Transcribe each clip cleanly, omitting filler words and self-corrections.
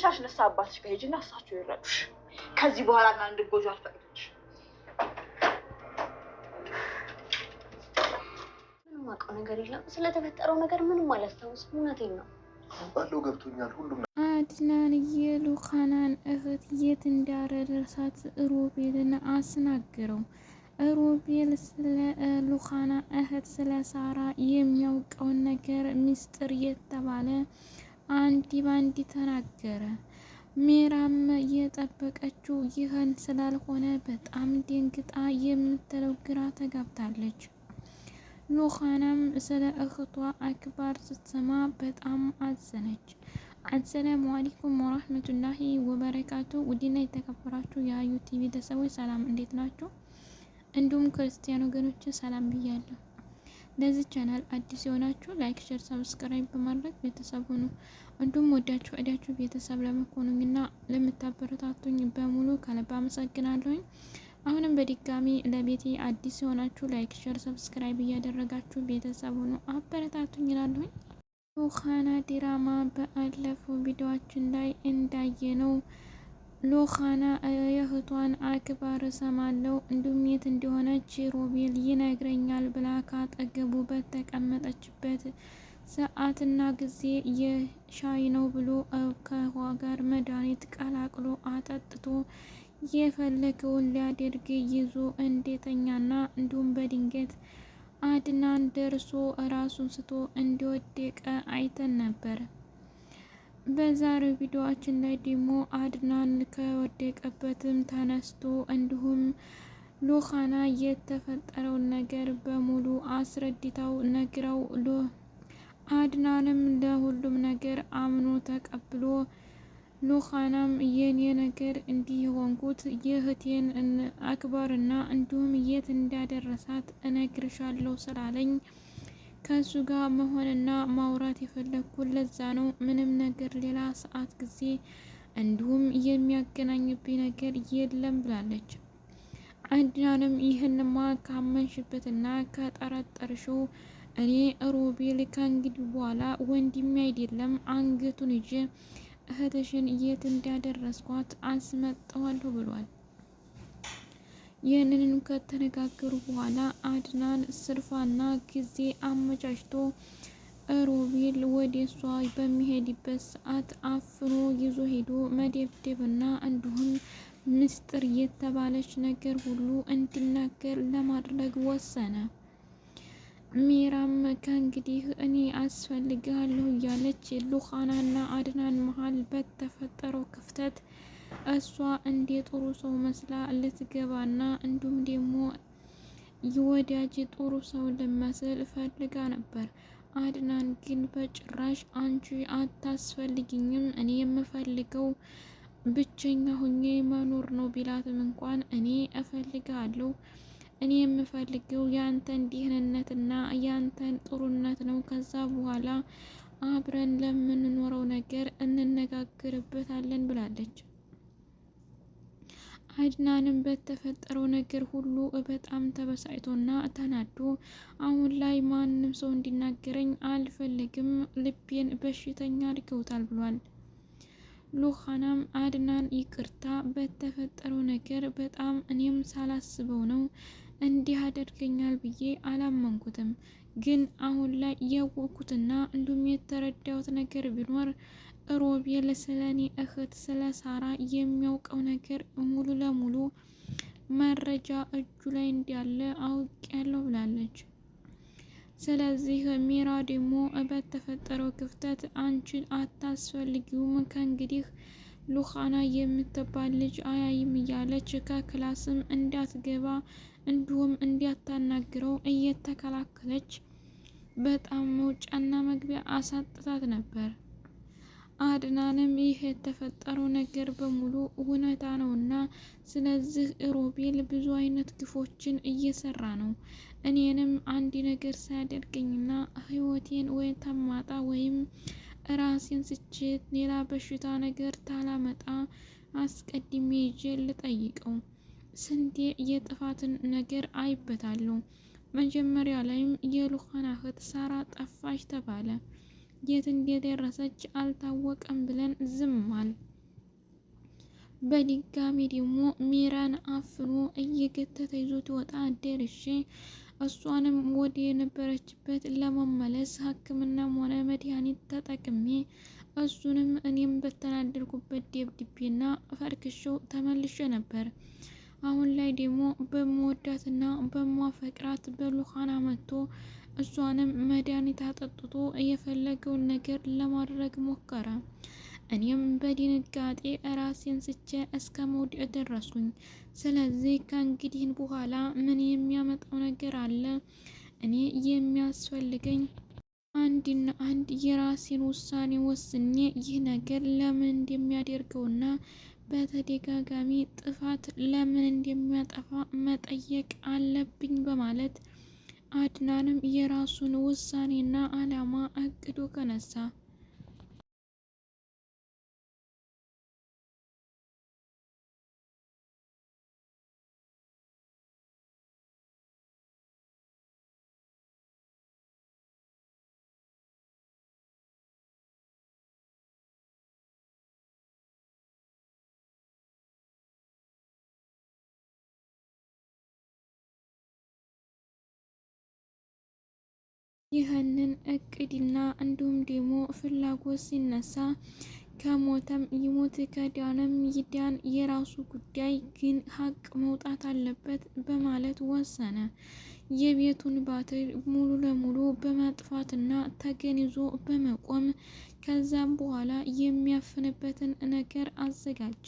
ተነሳሽ ነሳ አባትሽ ጋር ሂጂና እሳቸው ይረዱሽ። ከዚህ በኋላ እና እንድትጎጂ አልፈቅድልሽም። ምንም አውቀው ነገር የለም ስለተፈጠረው ነገር ምንም አላስታውስም። እውነቴን ነው ባለው ገብቶኛል ሁሉም። አድናን የሉካናን እህት የት እንዳደረሳት ሮቤልን አስናገረው። ሮቤል ስለ ሉካና እህት ስለ ሳራ የሚያውቀውን ነገር ሚስጥር የተባለ አንዲ ባንዲ ተናገረ። ሜራም የጠበቀችው ይህን ስላልሆነ በጣም ደንግጣ የምትለው ግራ ተጋብታለች። ሉካናም ስለ እህቷ አክባር ስትሰማ በጣም አዘነች። አሰላሙ አለይኩም ወራህመቱላሂ ወበረካቱ። ውድና የተከበራችሁ የዩቲ ቤተሰቦች ሰላም እንዴት ናችሁ? እንዲሁም ክርስቲያን ወገኖች ሰላም ብያለሁ። ለዚህ ቻናል አዲስ የሆናችሁ ላይክ፣ ሼር፣ ሰብስክራይብ በማድረግ ቤተሰብ ሁኑ። እንዲሁም ወዳችሁ ቤተሰብ ለመሆኑኝና ለምታበረታቱኝ በሙሉ ከልብ አመሰግናለሁኝ። አሁንም በድጋሚ ለቤቴ አዲስ የሆናችሁ ላይክ፣ ሼር፣ ሰብስክራይብ እያደረጋችሁ ቤተሰብ ሁኑ አበረታቱኝ እላለሁኝ። ሉካና ድራማ በአለፈው ቪዲዮአችን ላይ እንዳየነው ሉካና የእህቷን አክባር ሰማለው እንዲሁም የት እንደሆነች ሮቤል ይነግረኛል ብላ ካጠገቡ በተቀመጠችበት ሰዓትና ጊዜ የሻይ ነው ብሎ ከውሃ ጋር መድኃኒት ቀላቅሎ አጠጥቶ የፈለገውን ሊያደርግ ይዞ እንዴተኛና እንዲሁም በድንገት አድናን ደርሶ ራሱን ስቶ እንደወደቀ አይተን ነበር። በዛሬው ቪዲዮአችን ላይ ደግሞ አድናን ከወደቀበትም ተነስቶ እንዲሁም ሉካና የተፈጠረውን ነገር በሙሉ አስረድታው ነግረው አድናንም ለሁሉም ነገር አምኖ ተቀብሎ ሉካናም የኔ ነገር እንዲህ የሆንኩት የእህቴን አክባርና እንዲሁም የት እንዳደረሳት እነግርሻለሁ ስላለኝ ከሱ ጋር መሆንና ማውራት የፈለግኩት ለዛ ነው። ምንም ነገር ሌላ ሰዓት ጊዜ እንዲሁም የሚያገናኝብኝ ነገር የለም ብላለች። አድናንም ይህንማ ካመንሽበትና ከጠረጠርሽው እኔ ሮቤል ከእንግዲህ በኋላ ወንድሜ አይደለም አንገቱን ይዤ እህትሽን የት እንዳደረስኳት አስመጣዋለሁ ብሏል። ይህንንም ከተነጋገሩ በኋላ አድናን ስርፋና ጊዜ አመቻችቶ ሮቤል ወደ እሷ በሚሄድበት ሰዓት አፍኖ ይዞ ሄዶ መደብደብና እንዲሁም ምስጢር የተባለች ነገር ሁሉ እንዲናገር ለማድረግ ወሰነ። ሜራም ከእንግዲህ እኔ አስፈልግሃለሁ እያለች ሉካናና አድናን መሀል በተፈጠረው ክፍተት እሷ እንደ ጥሩ ሰው መስላ ልትገባና እንዲሁም ደግሞ የወዳጅ ጥሩ ሰው ልመስል ፈልጋ ነበር። አድናን ግን በጭራሽ አንቺ አታስፈልጊኝም፣ እኔ የምፈልገው ብቸኛ ሁኜ መኖር ነው ቢላትም እንኳን እኔ እፈልጋለሁ፣ እኔ የምፈልገው ያንተን ደህንነትና ያንተን ጥሩነት ነው። ከዛ በኋላ አብረን ለምንኖረው ነገር እንነጋገርበታለን ብላለች። አድናንም በተፈጠረው ነገር ሁሉ በጣም ተበሳጭቶና ተናዶ አሁን ላይ ማንም ሰው እንዲናገረኝ አልፈልግም፣ ልቤን በሽተኛ አድርገውታል ብሏል። ሉካናም አድናን ይቅርታ፣ በተፈጠረው ነገር በጣም እኔም ሳላስበው ነው እንዲህ አደርገኛል ብዬ አላመንኩትም። ግን አሁን ላይ ያወቅኩትና እንዲሁም የተረዳሁት ነገር ቢኖር ሮቤል ስለ እኔ እህት ስለ ሳራ የሚያውቀው ነገር ሙሉ ለሙሉ መረጃ እጁ ላይ እንዳለ አውቄያለሁ ብላለች። ስለዚህ ሜራ ደግሞ በተፈጠረው ክፍተት አንቺን አታስፈልጊውም፣ ከእንግዲህ ሉካና የምትባል ልጅ አያይም እያለች ከክላስም እንዳትገባ እንዲሁም እንዲያታናግረው እየተከላከለች በጣም መውጫና መግቢያ አሳጥታት ነበር። አድናንም ይህ የተፈጠረው ነገር በሙሉ እውነታ ነውና ስለዚህ ሮቤል ብዙ አይነት ግፎችን እየሰራ ነው። እኔንም አንድ ነገር ሳያደርገኝና ህይወቴን ወይ ተማጣ ወይም ራሴን ስችት ሌላ በሽታ ነገር ታላመጣ አስቀድሜ ይዤ ልጠይቀው። ስንቴ የጥፋትን ነገር አይበታለሁ። መጀመሪያ ላይም የሉካና እህት ሳራ ጠፋች ተባለ። የት እንደደረሰች አልታወቀም ብለን ዝም አል። በድጋሚ ደግሞ ሚራን አፍኖ እየገተተ ይዞት ወጣ ደርሼ እሷንም ወደ የነበረችበት ለመመለስ ሕክምናም ሆነ መድኃኒት ተጠቅሜ እሱንም እኔም በተናደድኩበት ደብድቤና ፈርክሼው ተመልሼ ነበር። አሁን ላይ ደግሞ በመወዳትና በማፈቅራት በሉኻና መጥቶ እሷንም መድኃኒት አጠጥቶ የፈለገውን ነገር ለማድረግ ሞከረ። እኔም በድንጋጤ ራሴን ስቼ እስከ መውደቅ ደረስኩኝ። ስለዚህ ከእንግዲህ በኋላ ምን የሚያመጣው ነገር አለ? እኔ የሚያስፈልገኝ አንድና አንድ የራሴን ውሳኔ ወስኜ ይህ ነገር ለምን እንደሚያደርገውና በተደጋጋሚ ጥፋት ለምን እንደሚያጠፋ መጠየቅ አለብኝ በማለት አድናንም የራሱን ውሳኔና አላማ አቅዶ ከነሳ። ይህንን እቅድና እንዲሁም ደግሞ ፍላጎት ሲነሳ ከሞተም ይሞት ከዳነም ይዳን የራሱ ጉዳይ፣ ግን ሀቅ መውጣት አለበት በማለት ወሰነ። የቤቱን ባትሪ ሙሉ ለሙሉ በማጥፋትና ተገን ይዞ በመቆም ከዛም በኋላ የሚያፍንበትን ነገር አዘጋጀ።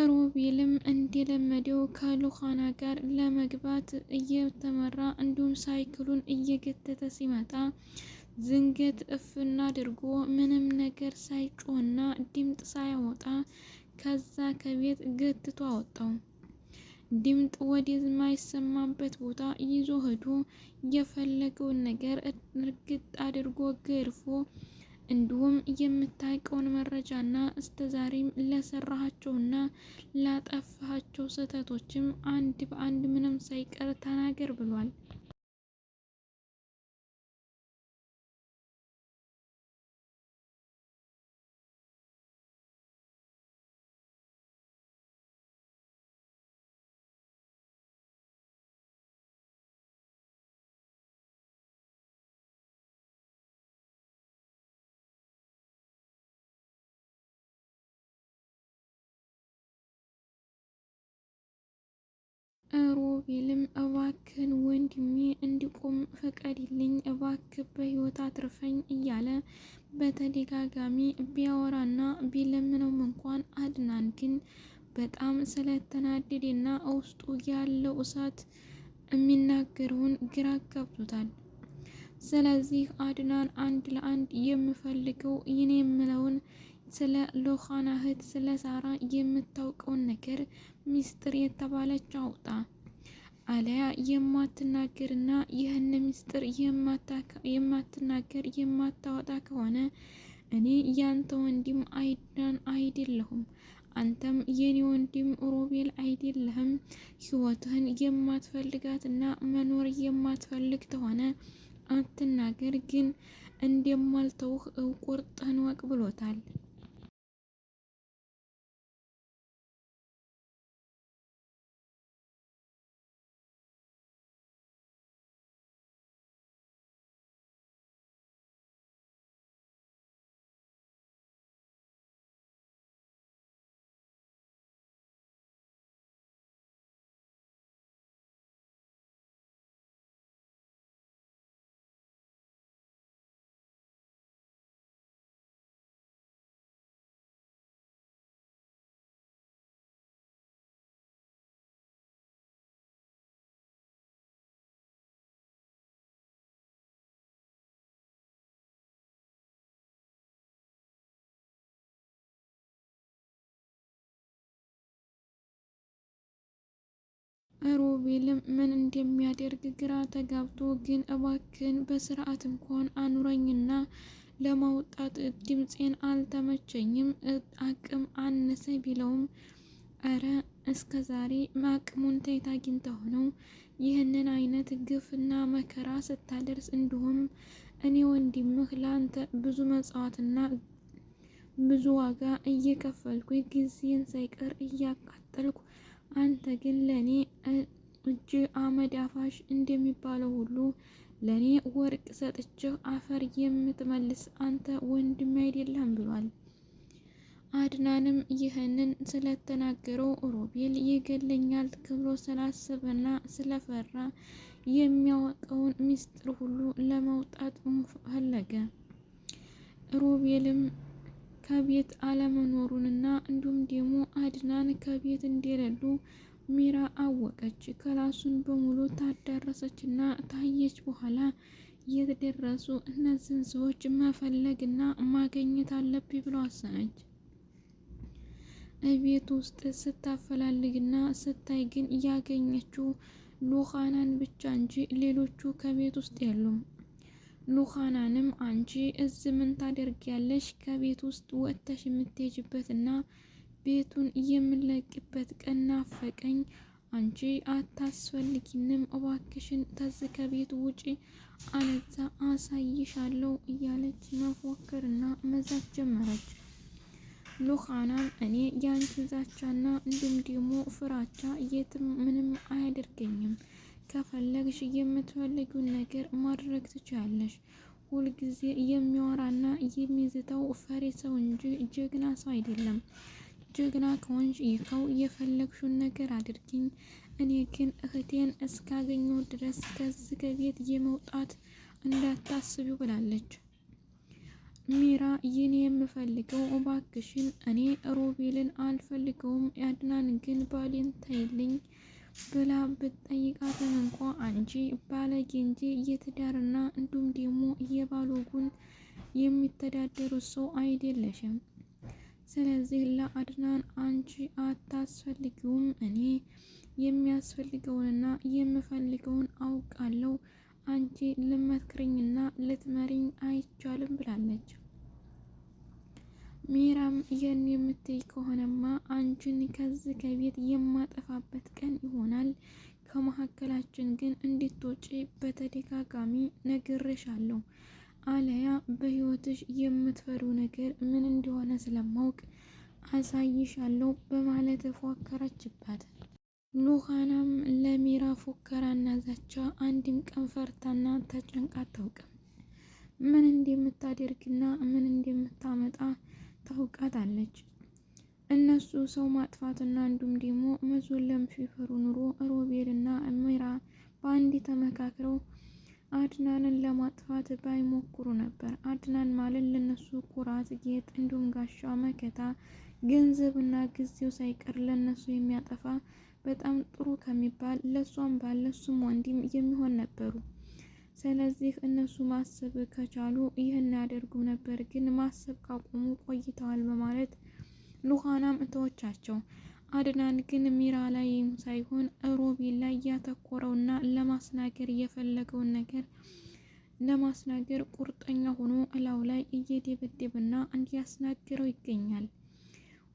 ሮቤልም እንደለመደው ከሉኻና ጋር ለመግባት እየተመራ እንዲሁም ሳይክሉን እየገተተ ሲመጣ ዝንገት እፍና አድርጎ ምንም ነገር ሳይጮህና ድምጥ ሳያወጣ ከዛ ከቤት ገትቶ አወጣው። ድምጥ ወደማይሰማበት ቦታ ይዞ ሄዶ የፈለገውን ነገር እርግጥ አድርጎ ገርፎ እንዲሁም የምታውቀውን መረጃና እስተዛሬም ለሰራሃቸውና ላጠፋሃቸው ስህተቶችም አንድ በአንድ ምንም ሳይቀር ተናገር ብሏል። ሮቤልም እባክህን ወንድሜ እንዲቆም ፍቀድልኝ፣ እባክህ በህይወት አትርፈኝ እያለ በተደጋጋሚ ቢያወራና ቢለምነውም እንኳን አድናን ግን በጣም ስለተናደደና ውስጡ ያለው እሳት የሚናገረውን ግራ ገብቶታል። ስለዚህ አድናን አንድ ለአንድ የምፈልገው ይህን የምለውን ስለ ሉኻና እህት ስለ ሳራ የምታውቀውን ነገር ሚስጥር የተባለች አውጣ፣ አለያ የማትናገርና ይህን ሚስጥር የማትናገር የማታወጣ ከሆነ እኔ ያንተ ወንድም አድናን አይደለሁም፣ አንተም የኔ ወንድም ሮቤል አይደለህም። ህይወትህን የማትፈልጋትና መኖር የማትፈልግ ከሆነ አትናገር፣ ግን እንደማልተውህ ቁርጥህን ወቅ ብሎታል። ሮቤልም ምን እንደሚያደርግ ግራ ተጋብቶ ግን እባክን በስርዓት እንኳን አኑረኝና ለማውጣት ድምፄን አልተመቸኝም አቅም አነሰ ቢለውም እረ እስከ ዛሬ አቅሙን ተይት አግኝተው ነው ይህንን አይነት ግፍና መከራ ስታደርስ፣ እንዲሁም እኔ ወንድምህ ለአንተ ብዙ መጽዋዕትና ብዙ ዋጋ እየከፈልኩኝ ጊዜን ሳይቀር እያቃጠልኩ፣ አንተ ግን ለኔ እጅ አመድ አፋሽ እንደሚባለው ሁሉ ለኔ ወርቅ ሰጥቼህ አፈር የምትመልስ አንተ ወንድም አይደለም ብሏል። አድናንም ይህንን ስለተናገረው ሮቤል ይገለኛል ብሎ ስላሰበና ስለፈራ የሚያወቀውን ሚስጥር ሁሉ ለማውጣት ፈለገ። ሮቤልም ከቤት አለመኖሩንና እንዲሁም ደግሞ አድናን ከቤት እንደሌሉ ሚራ አወቀች። ክላሱን በሙሉ ታዳረሰችና ታየች በኋላ የተደረሱ እነዚህን ሰዎች መፈለግና ማግኘት አለብኝ ብሎ አሰነች። ቤት ውስጥ ስታፈላልግና ስታይ ግን ያገኘችው ሉኻናን ብቻ እንጂ ሌሎቹ ከቤት ውስጥ የሉም። ሉኻናንም አንቺ እዚህ ምን ታደርጊያለሽ? ከቤት ውስጥ ወጥተሽ የምትሄጂበትና ቤቱን የምንለቅበት ቀን ናፈቀኝ። አንቺ አታስፈልጊንም፣ እባክሽን ተዚህ ከቤት ውጪ፣ አለዛ አሳይሻለሁ እያለች መፎከርና መዛት ጀመረች። ሉኻናም እኔ ያንቺ ዛቻና እንዲሁም ደግሞ ፍራቻ የትም ምንም አያደርገኝም፣ ከፈለግሽ የምትፈልጊውን ነገር ማድረግ ትችያለሽ። ሁልጊዜ የሚወራና የሚዝተው ፈሪ ሰው እንጂ ጀግና ሰው አይደለም። ጀግና ከሆንሽ ይኸው የፈለግሽውን ነገር አድርጊኝ፣ እኔ ግን እህቴን እስካገኘው ድረስ ከዚህ ከቤት የመውጣት እንዳታስቢው ብላለች። ሚራ ይህን የምፈልገው እባክሽን፣ እኔ ሮቤልን አልፈልገውም፣ አድናን ግን ባሌን ተይልኝ ብላ ብትጠይቃትም እንኳ አንቺ ባለጌ እንጂ የትዳርና እንዲሁም ደግሞ የባሎጉን የሚተዳደሩት ሰው አይደለሽም። ስለዚህ ለአድናን አንቺ አታስፈልጊውም፣ እኔ የሚያስፈልገውንና የምፈልገውን አውቃለሁ፣ አንቺ ልመክርኝና ልትመሪኝ አይቻልም ብላለች። ሚራም ይህን የምትይ ከሆነማ አንቺን ከዚህ ከቤት የማጠፋበት ቀን ይሆናል። ከመካከላችን ግን እንድትወጪ በተደጋጋሚ ነግሬሻለሁ፣ አለያ በህይወትሽ የምትፈሪው ነገር ምን እንደሆነ ስለማውቅ አሳይሻለሁ በማለት ፎከረችባት። ሉኻናም ለሚራ ፉከራና ዛቻ አንድም ቀን ፈርታና ተጨንቃ አታውቅም። ምን እንደምታደርግና ምን እንደምታመጣ ታውቃታለች። እነሱ ሰው ማጥፋትና እንዲሁም ደግሞ መዞለም ሲፈሩ ኑሮ ሮቤልና ሚራ በአንድ ተመካክረው አድናንን ለማጥፋት ባይሞክሩ ነበር። አድናን ማለት ለነሱ ኩራት፣ ጌጥ እንዲሁም ጋሻ መከታ፣ ገንዘብና ጊዜው ሳይቀር ለነሱ የሚያጠፋ በጣም ጥሩ ከሚባል ለሷም ባለ እሱም ወንድም የሚሆን ነበሩ። ስለዚህ እነሱ ማሰብ ከቻሉ ይህን ያደርጉም ነበር፣ ግን ማሰብ ካቆሙ ቆይተዋል በማለት ሉኻናም እተወቻቸው። አድናን ግን ሚራ ላይ ሳይሆን ሮቤል ላይ ያተኮረውና ለማስናገር የፈለገውን ነገር ለማስናገር ቁርጠኛ ሆኖ እላው ላይ እየደበደበና እንዲያስናገረው ይገኛል።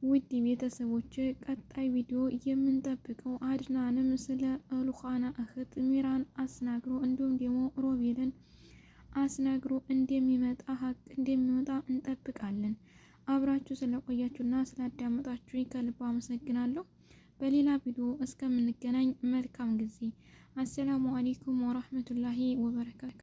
ውድ ቤተሰቦች ቀጣይ ቪዲዮ የምንጠብቀው አድናንም ስለ ሉኻና እህት ሚራን አስናግሮ እንዲሁም ደግሞ ሮቤልን አስናግሮ እንደሚመጣ ሀቅ እንደሚወጣ እንጠብቃለን። አብራችሁ ስለቆያችሁና ስላዳመጣችሁ ከልብ አመሰግናለሁ። በሌላ ቪዲዮ እስከምንገናኝ መልካም ጊዜ። አሰላሙ አለይኩም ወራህመቱላሂ ወበረካቱ።